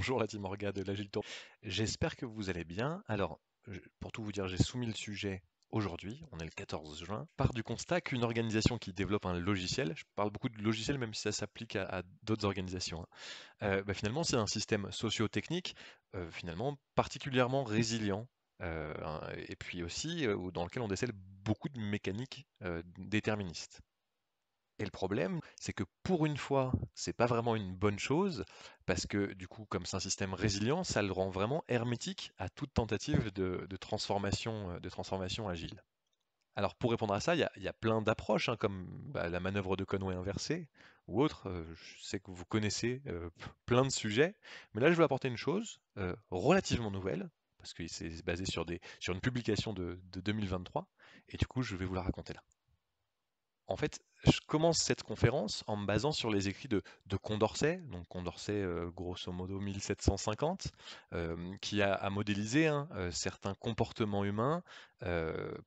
Bonjour la team Orga de l'Agile Tour. J'espère que vous allez bien. Alors, pour tout vous dire, j'ai soumis le sujet aujourd'hui, on est le 14 juin. Part du constat qu'une organisation qui développe un logiciel, je parle beaucoup de logiciel même si ça s'applique à d'autres organisations, hein, finalement c'est un système socio-technique finalement particulièrement résilient. Et puis aussi dans lequel on décèle beaucoup de mécaniques déterministes. Et le problème, c'est que pour une fois, c'est pas vraiment une bonne chose, parce que du coup, comme c'est un système résilient, ça le rend vraiment hermétique à toute tentative de transformation agile. Alors pour répondre à ça, il y a plein d'approches, hein, comme la manœuvre de Conway inversée ou autre. Je sais que vous connaissez plein de sujets, mais là je veux apporter une chose relativement nouvelle, parce que c'est basé sur une publication de 2023, et du coup je vais vous la raconter là. En fait, je commence cette conférence en me basant sur les écrits de Condorcet, donc Condorcet, grosso modo 1750, qui a modélisé hein, certains comportements humains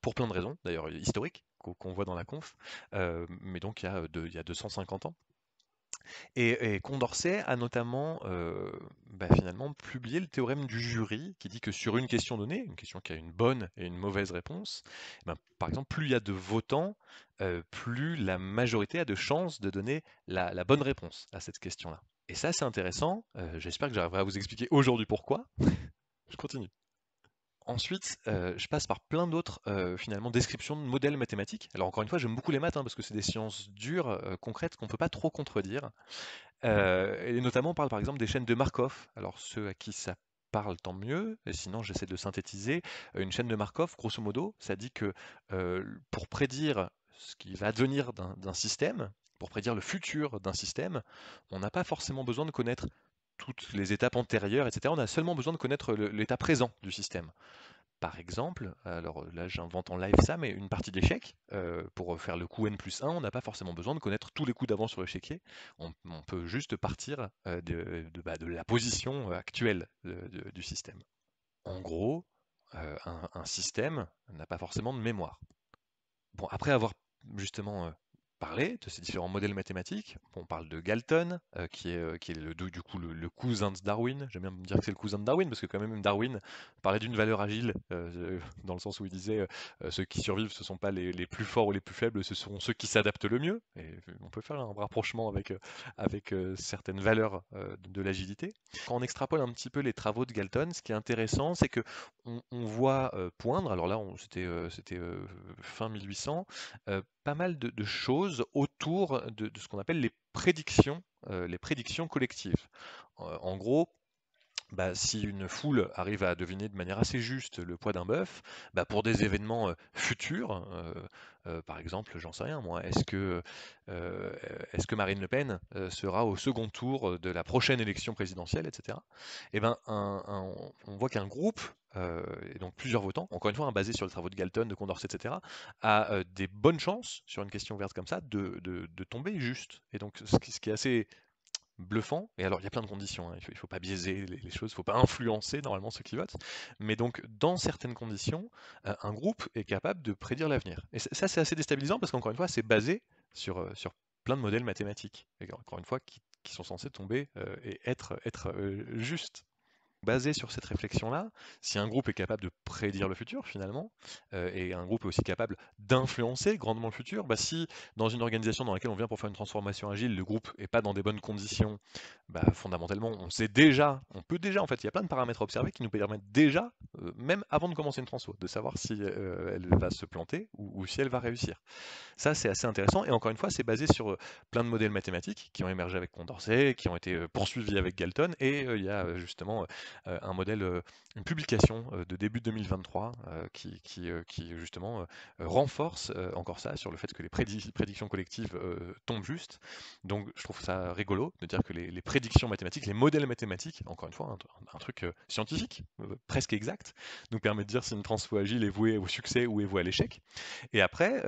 pour plein de raisons, d'ailleurs historiques, qu'on voit dans la conf, mais donc il y a 250 ans. Et Condorcet a notamment finalement publié le théorème du jury qui dit que sur une question donnée, une question qui a une bonne et une mauvaise réponse, par exemple, plus il y a de votants, plus la majorité a de chances de donner la bonne réponse à cette question-là. Et ça, c'est intéressant. J'espère que j'arriverai à vous expliquer aujourd'hui pourquoi. Je continue. Ensuite, je passe par plein d'autres finalement descriptions de modèles mathématiques. Alors encore une fois, j'aime beaucoup les maths hein, parce que c'est des sciences dures, concrètes qu'on ne peut pas trop contredire. Et notamment, on parle par exemple des chaînes de Markov. Alors ceux à qui ça parle, tant mieux. Et sinon, j'essaie de synthétiser. Une chaîne de Markov, grosso modo, ça dit que pour prédire ce qui va advenir d'un système, pour prédire le futur d'un système, on n'a pas forcément besoin de connaître toutes les étapes antérieures, etc. On a seulement besoin de connaître l'état présent du système. Par exemple, alors là j'invente en live ça, mais une partie d'échecs, pour faire le coup n+1, on n'a pas forcément besoin de connaître tous les coups d'avance sur l'échiquier. On peut juste partir de la position actuelle du système. En gros, un système n'a pas forcément de mémoire. Bon, après avoir justement parlé de ces différents modèles mathématiques, on parle de Galton, qui est du coup le cousin de Darwin. J'aime bien me dire que c'est le cousin de Darwin, parce que quand même Darwin parlait d'une valeur agile, dans le sens où il disait ceux qui survivent, ce ne sont pas les plus forts ou les plus faibles, ce sont ceux qui s'adaptent le mieux. Et on peut faire un rapprochement avec certaines valeurs de l'agilité. Quand on extrapole un petit peu les travaux de Galton, ce qui est intéressant, c'est que on voit poindre, alors là c'était fin 1800, pas mal de choses autour de ce qu'on appelle les prédictions collectives. En gros, si une foule arrive à deviner de manière assez juste le poids d'un bœuf, pour des événements futurs, par exemple, j'en sais rien moi, euh, est-ce que Marine Le Pen sera au second tour de la prochaine élection présidentielle, etc. Et on voit qu'un groupe, et donc plusieurs votants, encore une fois, hein, basé sur les travaux de Galton, de Condorcet, etc., a des bonnes chances sur une question ouverte comme ça de tomber juste. Et donc ce qui est assez bluffant. Et alors, il y a plein de conditions, hein. Il faut pas biaiser les choses, il faut pas influencer normalement ceux qui votent. Mais donc, dans certaines conditions, un groupe est capable de prédire l'avenir. Et ça, c'est assez déstabilisant parce qu'encore une fois, c'est basé sur plein de modèles mathématiques. Et encore une fois, qui sont censés tomber et être justes. Basé sur cette réflexion-là, si un groupe est capable de prédire le futur finalement, et un groupe est aussi capable d'influencer grandement le futur, si dans une organisation dans laquelle on vient pour faire une transformation agile, le groupe n'est pas dans des bonnes conditions, fondamentalement on peut déjà, en fait, il y a plein de paramètres à observer qui nous permettent déjà, même avant de commencer une transfo, de savoir si elle va se planter ou si elle va réussir. Ça, c'est assez intéressant. Et encore une fois, c'est basé sur plein de modèles mathématiques qui ont émergé avec Condorcet, qui ont été poursuivis avec Galton. Et il y a justement un modèle, une publication de début 2023 qui justement renforce encore ça sur le fait que les prédictions collectives tombent juste. Donc, je trouve ça rigolo de dire que les prédictions mathématiques, les modèles mathématiques, encore une fois, un truc scientifique, presque exact, nous permet de dire si une transfo agile est vouée au succès ou est vouée à l'échec. Et après,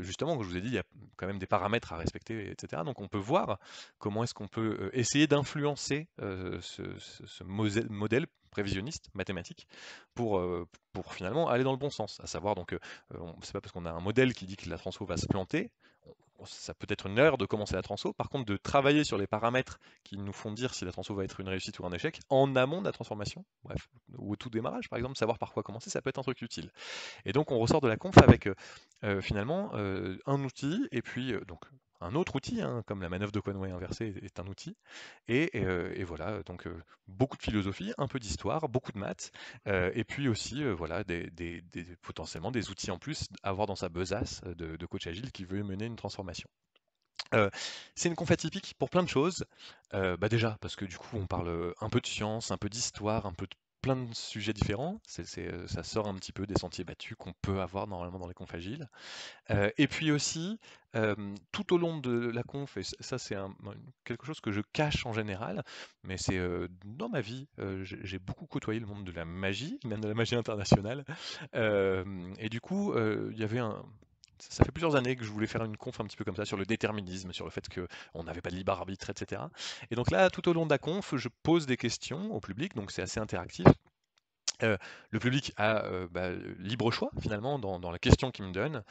justement, comme je vous ai dit, il y a quand même des paramètres à respecter, etc. Donc on peut voir comment est-ce qu'on peut essayer d'influencer ce modèle prévisionniste mathématique pour, pour finalement aller dans le bon sens. À savoir, donc, c'est pas parce qu'on a un modèle qui dit que la transfo va se planter ça peut être une erreur de commencer la transfo. Par contre, de travailler sur les paramètres qui nous font dire si la transfo va être une réussite ou un échec en amont de la transformation, bref, ou au tout démarrage, par exemple, savoir par quoi commencer, ça peut être un truc utile. Et donc, on ressort de la conf avec finalement un outil et puis donc un autre outil, hein, comme la manœuvre de Conway inversée est un outil. Et voilà, donc beaucoup de philosophie, un peu d'histoire, beaucoup de maths, et puis aussi voilà, potentiellement des outils en plus à avoir dans sa besace de coach agile qui veut mener une transformation. Heu, c'est une conf atypique pour plein de choses. Bah, déjà parce que du coup on parle, un peu de science, un peu d'histoire, un peu de plein de sujets différents. Ça sort un petit peu des sentiers battus qu'on peut avoir normalement dans les confs agiles. Et puis aussi, tout au long de la conf, et ça c'est quelque chose que je cache en général, mais c'est, dans ma vie, j'ai beaucoup côtoyé le monde de la magie, même de la magie internationale. Et du coup, il y avait ça fait plusieurs années que je voulais faire une conf un petit peu comme ça sur le déterminisme, sur le fait qu'on n'avait pas de libre arbitre, etc. Et donc là, tout au long de la conf, je pose des questions au public, donc c'est assez interactif. Le public a bah, libre choix finalement dans la question qu'il me donne.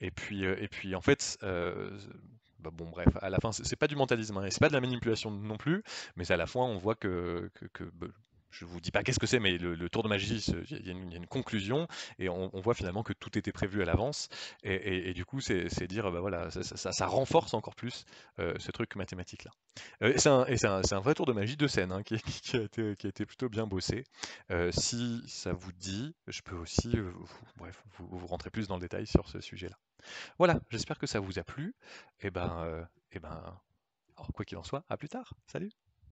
Et puis en fait, bah, bon bref, à la fin, c'est pas du mentalisme, hein, et c'est pas de la manipulation non plus, mais à la fin, on voit bah, je vous dis pas qu'est-ce que c'est, mais le tour de magie, il y a une conclusion, et on voit finalement que tout était prévu à l'avance, et du coup, c'est dire, bah voilà, ça renforce encore plus ce truc mathématique-là. C'est un vrai tour de magie de scène, hein, qui a été plutôt bien bossé. Si ça vous dit, je peux aussi, bref, vous rentrer plus dans le détail sur ce sujet-là. Voilà, j'espère que ça vous a plu. Et ben, alors, quoi qu'il en soit, à plus tard. Salut!